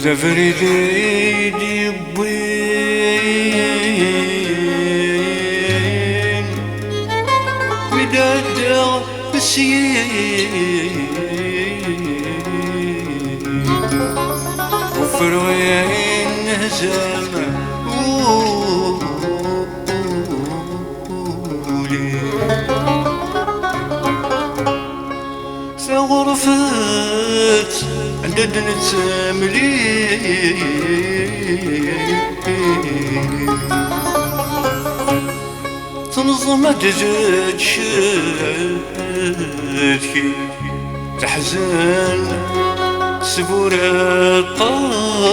تفريدي ديبين ودادا بسيين وفروين هزام غرفت عدد نتساملين تنظم دجاج شادكي تحزن سبورة طارمة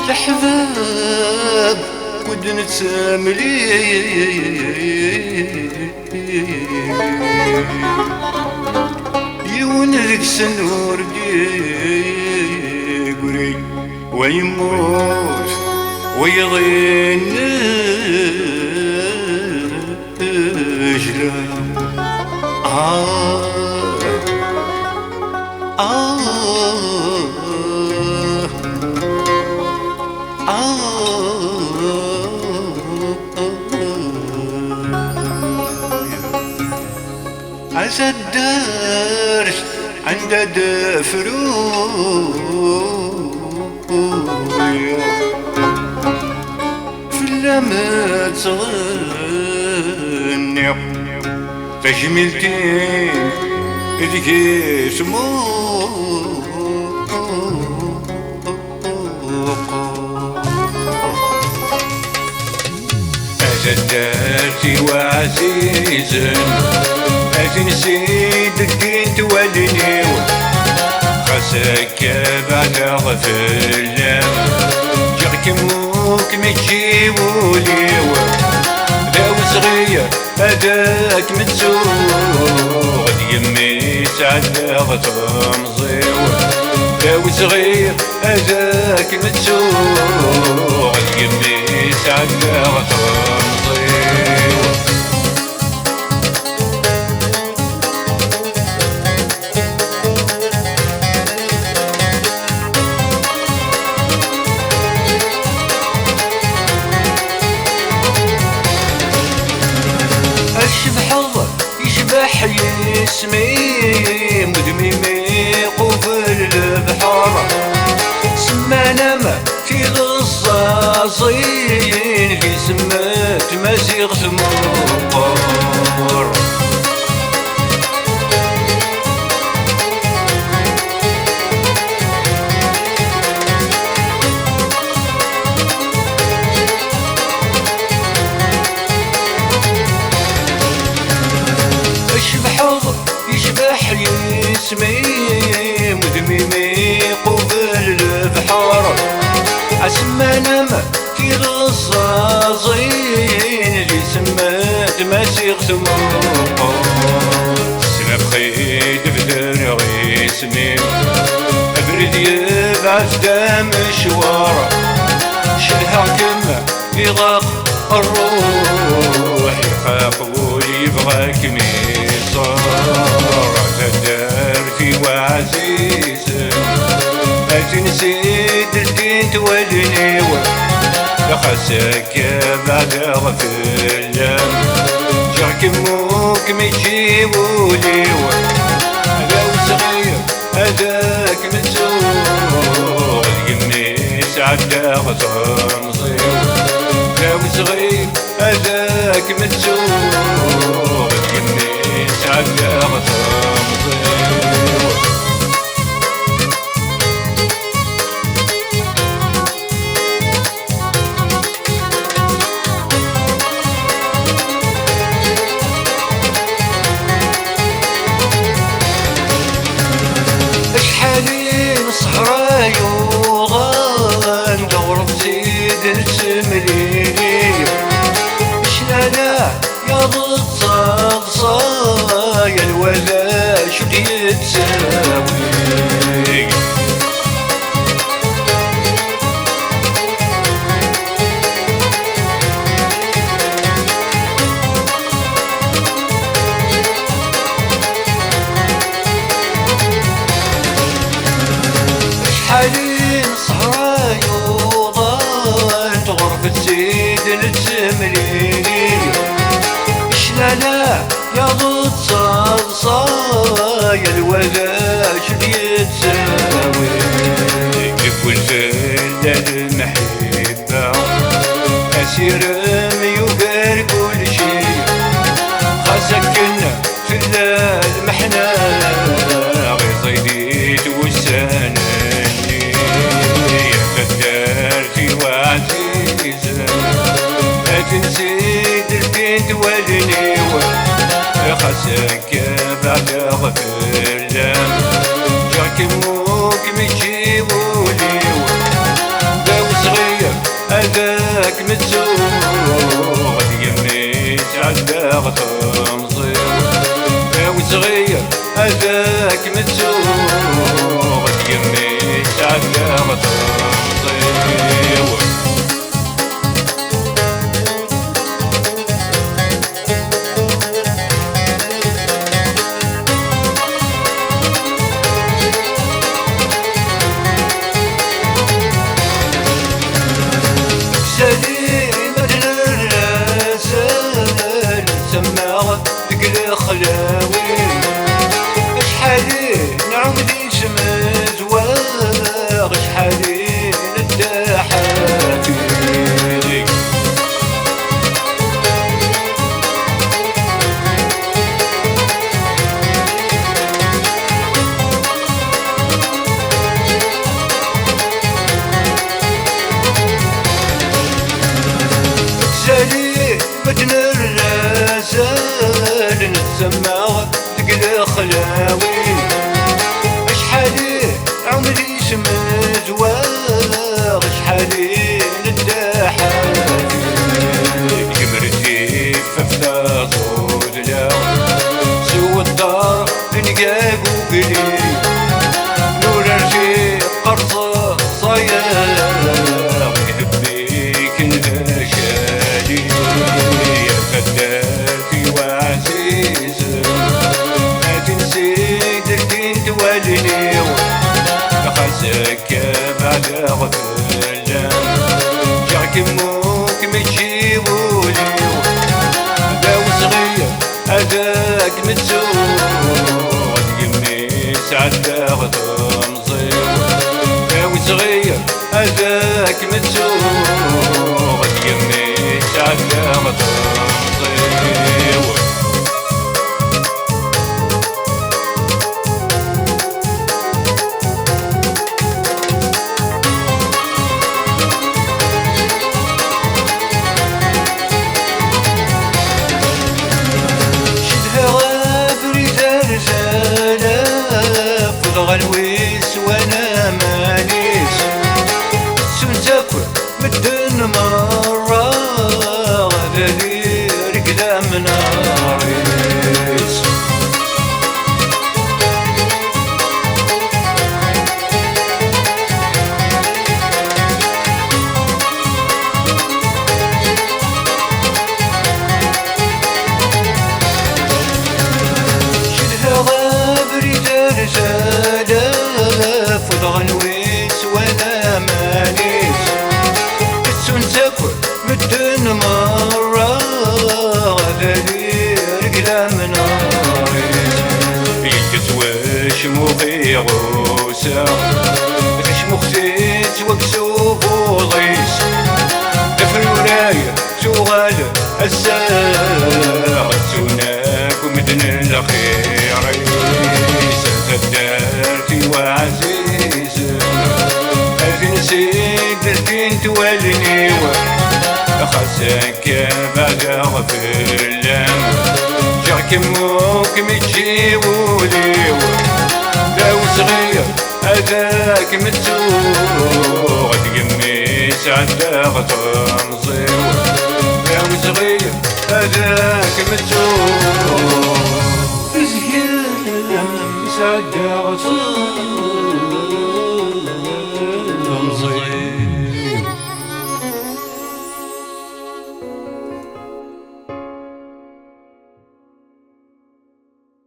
الأحباب ودنا تساملين يون رقص النور قري ويموت ويضين نجلة عسى الدرس عند دفرويا في اللمة تغني تجميلتين ذيك سموق عسى الدرس وعزيزا نسيت الدين توليني خاصك بعد غفلة جاك موك متجيبولي داو صغير هذاك متسوق يمي سعدها تمزيو داو صغير هذاك متسوق يمي سعدها تمزيو يشبح يسمي مدميمي قفل البحر سمانا ما في غصاصين اللي سمات مزيغ ثمار يشبح يسمي مدميمي قبل البحر عسمانا ما في غصاصين اللي سمات مسيغ ثمار سنب خيد بدر غيسمي أبرد يبعث دا مشوار شلها كما يغاق الروح يخاف يبغاك ميصار درتي وعزيزة نسيت الدين تولني خاصك بعد غفلة جاك موك متجيبولي لو صغير هذاك متسوق يمي سعدها غصمصيو لو صغير هذاك متسوق يمي سعدها غصمصيو شحالين صحراء يوغان دور تزيد نسمليني شلالا يا ضصاصا يا الولا شو يتساوي شحالي صحراء يوضان تغرفة سيد نتمليني شلالا يا ضد صلصة يا الولاش بيتساوي يقول زلة المحبة أسير ميوقر كل شي خاسكنا في المحنة غير صيديت وسانني يا قدرتي وعزيزة ما تنسيت البنت والنيوة خاسك بعد غفلة جاك موك مجيبولي باو صغير هذاك متزوغ يمي تعدى تمصير باو صغير هذاك متزوغ يمي تعدى تمصير شحالي نعودي شمس واغ شحالي نداحاتي سالي بدن الرسال نتسمى تقل خلاوي شحالي عمري شمس واغ شحالي نداحاتي كمرتي ففلا صوت لا سوى الدار نقاق وقلي نور رجي قرصة صياغ يحبيك نغشالي يا قدرتي وعزيزة ما تنسيت البنت والنيوة خاسك بعد غفلة جاك موك متجيبولي باو صغير هذاك متزوغ يمي سعدى تمصير باو صغير هذاك متزوغ يمي سعدى تمصير غنويس وانا مانيس سنتاكل مدن مرة غدالي رقلة من ناريس شدها غابري رجالة فوت غنويس وانا مانيس السنتاكل مدن مرة غدالي رقلة من ناريس يتزواج موخي غوسة غش مختيت وكسوب وضيس دفرولايا شغال الساعة توناك ومدن الأخير قدرتي وعزيزة هذه نسيت البنت والنيوة خاسك بعد غفلة جاك موك متجيبولي باو صغير هذاك متزوغ يمي سعدى تمصير باو صغير هذاك متزوغ سعدى